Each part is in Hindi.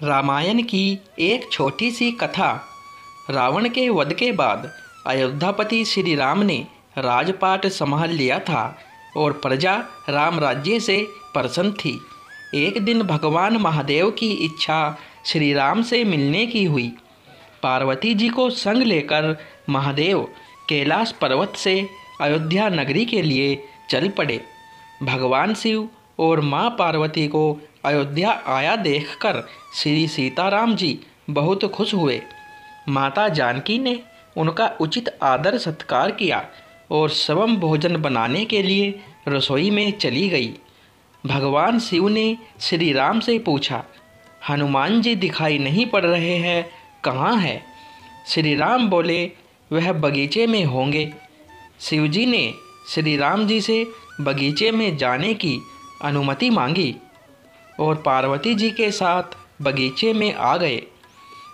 रामायण की एक छोटी सी कथा। रावण के वध के बाद अयोध्यापति श्री राम ने राजपाट संभाल लिया था और प्रजा राम राज्य से प्रसन्न थी। एक दिन भगवान महादेव की इच्छा श्री राम से मिलने की हुई। पार्वती जी को संग लेकर महादेव कैलाश पर्वत से अयोध्या नगरी के लिए चल पड़े। भगवान शिव और माँ पार्वती को अयोध्या आया देखकर श्री सीताराम जी बहुत खुश हुए। माता जानकी ने उनका उचित आदर सत्कार किया और स्वयं भोजन बनाने के लिए रसोई में चली गई। भगवान शिव ने श्री राम से पूछा, हनुमान जी दिखाई नहीं पड़ रहे हैं, कहाँ है? श्री राम बोले, वह बगीचे में होंगे। शिवजी ने श्री राम जी से बगीचे में जाने की अनुमति मांगी और पार्वती जी के साथ बगीचे में आ गए।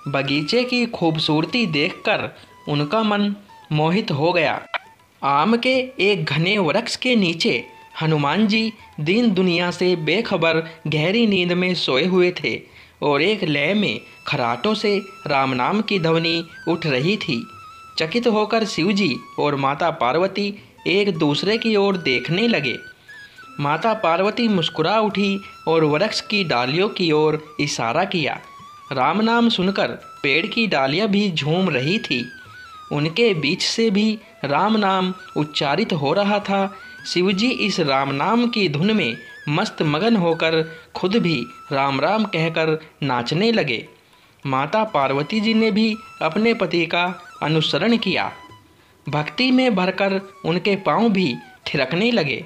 बगीचे की खूबसूरती देखकर उनका मन मोहित हो गया। आम के एक घने वृक्ष के नीचे हनुमान जी दीन दुनिया से बेखबर गहरी नींद में सोए हुए थे और एक लय में खराटों से राम नाम की ध्वनि उठ रही थी। चकित होकर शिवजी और माता पार्वती एक दूसरे की ओर देखने लगे। माता पार्वती मुस्कुरा उठी और वृक्ष की डालियों की ओर इशारा किया। राम नाम सुनकर पेड़ की डालियां भी झूम रही थी। उनके बीच से भी राम नाम उच्चारित हो रहा था। शिवजी इस राम नाम की धुन में मस्त मगन होकर खुद भी राम राम कहकर नाचने लगे। माता पार्वती जी ने भी अपने पति का अनुसरण किया। भक्ति में भरकर उनके पांव भी थिरकने लगे।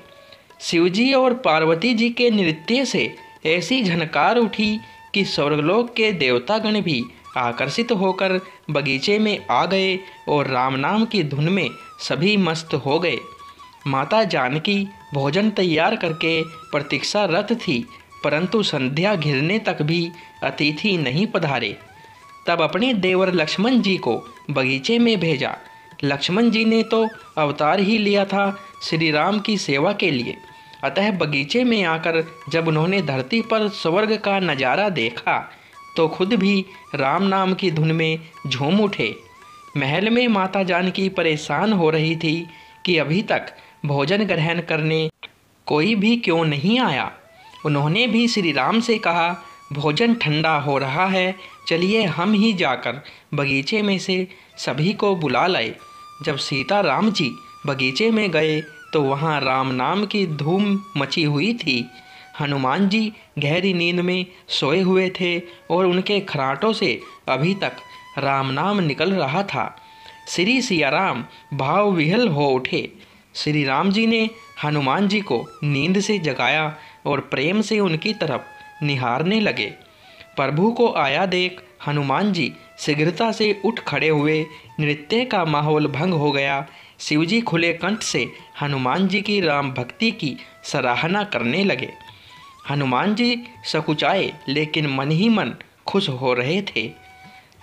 शिवजी और पार्वती जी के नृत्य से ऐसी झनकार उठी कि स्वर्गलोक के देवतागण भी आकर्षित होकर बगीचे में आ गए और राम नाम की धुन में सभी मस्त हो गए। माता जानकी भोजन तैयार करके प्रतीक्षारत थी, परंतु संध्या घिरने तक भी अतिथि नहीं पधारे। तब अपने देवर लक्ष्मण जी को बगीचे में भेजा। लक्ष्मण जी ने तो अवतार ही लिया था श्री राम की सेवा के लिए। अतः बगीचे में आकर जब उन्होंने धरती पर स्वर्ग का नज़ारा देखा तो खुद भी राम नाम की धुन में झूम उठे। महल में माता जानकी परेशान हो रही थी कि अभी तक भोजन ग्रहण करने कोई भी क्यों नहीं आया। उन्होंने भी श्री राम से कहा, भोजन ठंडा हो रहा है, चलिए हम ही जाकर बगीचे में से सभी को बुला लाए। जब सीता राम जी बगीचे में गए तो वहाँ राम नाम की धूम मची हुई थी। हनुमान जी गहरी नींद में सोए हुए थे और उनके खराटों से अभी तक राम नाम निकल रहा था। श्री सिया राम भाव विह्वल हो उठे। श्री राम जी ने हनुमान जी को नींद से जगाया और प्रेम से उनकी तरफ निहारने लगे। प्रभु को आया देख हनुमान जी शीघ्रता से उठ खड़े हुए। नृत्य का माहौल भंग हो गया। शिवजी खुले कंठ से हनुमान जी की राम भक्ति की सराहना करने लगे। हनुमान जी सकुचाए लेकिन मन ही मन खुश हो रहे थे।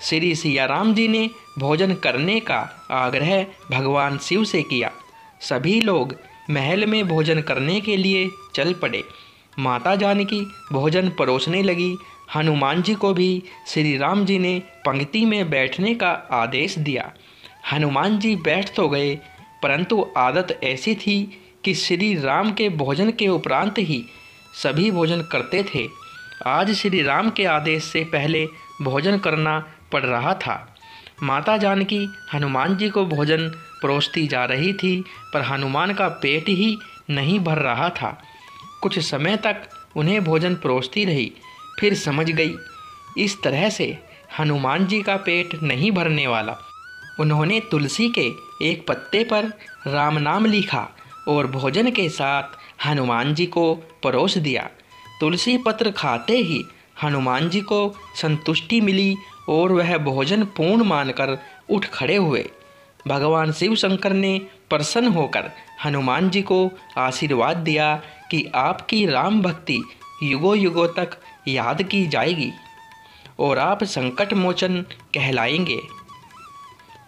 श्री सिया राम जी ने भोजन करने का आग्रह भगवान शिव से किया। सभी लोग महल में भोजन करने के लिए चल पड़े। माता जानकी भोजन परोसने लगी। हनुमान जी को भी श्री राम जी ने पंक्ति में बैठने का आदेश दिया। हनुमान जी बैठ तो गए, परंतु आदत ऐसी थी कि श्री राम के भोजन के उपरांत ही सभी भोजन करते थे। आज श्री राम के आदेश से पहले भोजन करना पड़ रहा था। माता जानकी हनुमान जी को भोजन परोसती जा रही थी, पर हनुमान का पेट ही नहीं भर रहा था। कुछ समय तक उन्हें भोजन परोसती रही, फिर समझ गई इस तरह से हनुमान जी का पेट नहीं भरने वाला। उन्होंने तुलसी के एक पत्ते पर राम नाम लिखा और भोजन के साथ हनुमान जी को परोस दिया। तुलसी पत्र खाते ही हनुमान जी को संतुष्टि मिली और वह भोजन पूर्ण मानकर उठ खड़े हुए। भगवान शिव शंकर ने प्रसन्न होकर हनुमान जी को आशीर्वाद दिया कि आपकी राम भक्ति युगों युगों तक याद की जाएगी और आप संकट मोचन कहलाएंगे।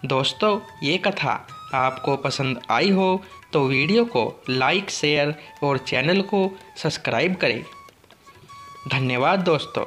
दोस्तों, ये कथा आपको पसंद आई हो तो वीडियो को लाइक, शेयर और चैनल को सब्सक्राइब करें। धन्यवाद दोस्तों।